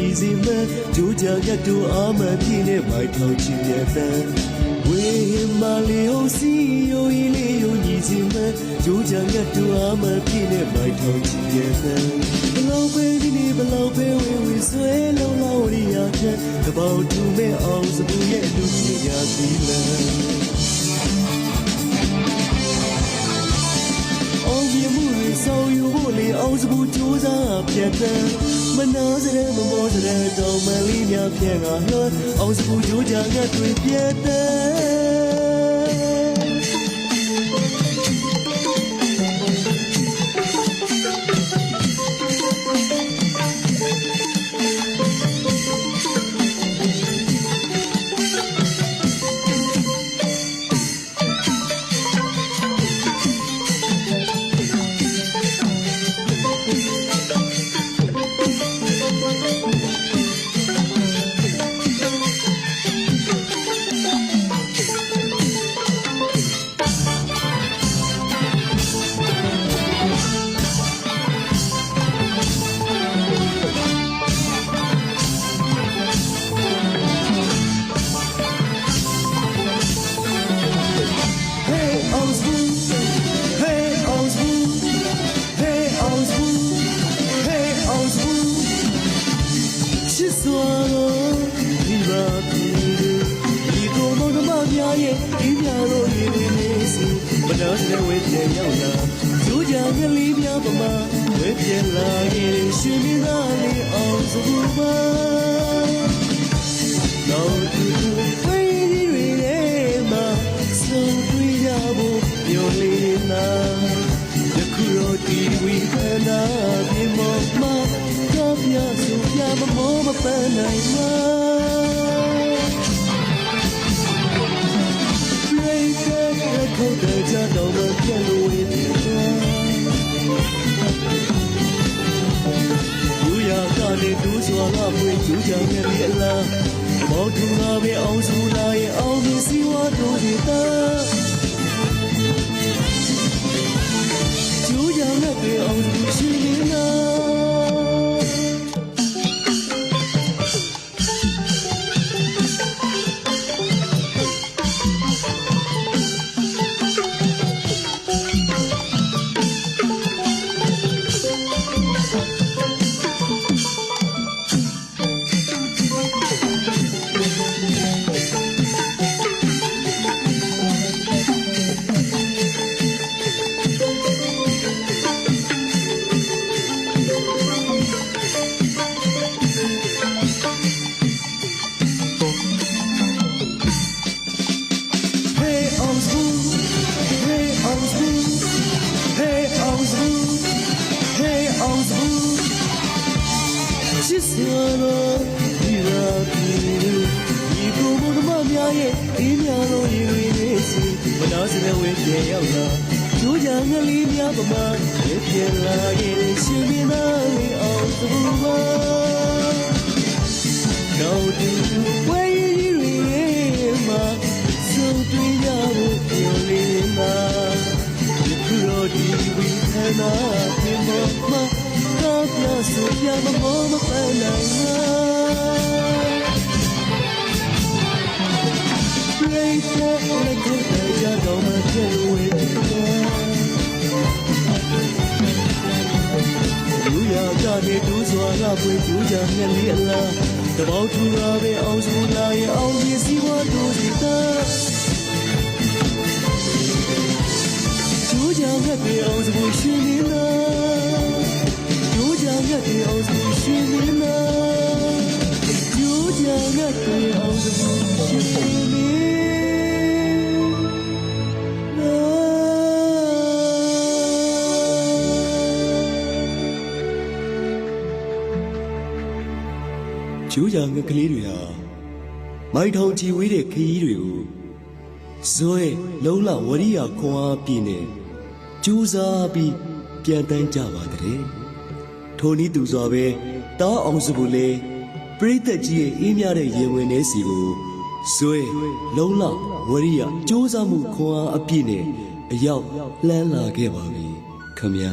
ညီစီမကြိုးကြရတူအာမပြည့်နဲ့မိုက်ထောင်ချင်တဲ့တန်ဝေမလေးဟုတ်စီယိုရီလေးယိုညီစီမကြိုးကြရတူအာမပြည့်နဲ့မိုက်ထောင်ချင်တဲ့တန်ဘလောက်ပဲဒီနေ့ဘလောက်ပဲဝေဝေဆွဲလုံးလောက်ရီယာဖြတ်တပေါင်းတူမဲ့အောင်စပူရဲ့လူကြီးရာသီလဆောင်ယူဖို့လေအောင်စပူကြိုးစားပြတ်တယ်မနာစတဲ့မမောစတဲ့တောင်မလေးများဖြန့်ကလွှတ်အောင်စပူကြိုးကြငတ်တွေပြတ်ဒီပြတော့ရင်းနေစီမနာတဲ့ဝဲပြေရောက်လာကြိုးကြကလေးပြပမာဝဲပြေလာရင်ရှင်မသားလေးအောင်စပူပါတော့သူဝဲဒီတွေထဲမှာဆုံးတွေ့ရဖို့ပြောလေးနာယခုတော့ဒီဝိခနာပြေမောမတော့ပြဆိုပြမမောမပန်းနိုင်မှာခုတ်တဲ့ကြတော့မပြတ်လို့ဝင်တယ်လူရကနေဒူးစွာလာပွေကျူးချင်တဲ့လေလားမော်ထူလာပဲအောင်စုလာရဲ့အောင်မစီဝါတို့ဒီတာကျူးချင်တဲ့အောင်စုရှိနေတာဒီရာဒီဒီကိုမမများရဲ့ဒီများလို့ရည်ရည်လေးစီမနာစတဲ့ဝဲပြေရောက်လာကျိုးကြငလေးများပမာပြေလာရဲ့ရှင်မသားလေးအောင်သူပါတော့ဒီဝဲရည်ရည်မှာစုံတွေ့ရဖို့ပြောလေးမှာဒီလိုဒီဝိသနာပြေမောမတော့ပြဆိုပြမမောမပန်းနိုင်မှာBreak that like a deja don't get away You ya got it do so la pwe ju ja me li la the bao tu la be aung su la ye aung ye si wa do si ta Ju ja me be aung su shi ni la Ju ja me be aung su shi ni la Ju ja me be aung su shi niကျိုးကြငကလေးတွေဟာမိုက်ထောင်ချီဝေးတဲ့ခရီးတွေကိုဇွဲလုံးလဝရိယခွန်အားပြည့်နဲ့ကျူးစားပြီးပြန်တန်းကြပါတဲ့ထိုနည်းသူစွာပဲတားအောင်စပူလေပရိသတ်ကြီးရဲ့အေးမြတဲ့ရင်ဝင်တဲ့စီကိုဇွဲလုံးလဝရိယကျိုးစားမှုခွန်အားအပြည့်နဲ့အရောက်လှမ်းလာခဲ့ပါပြီခမညာ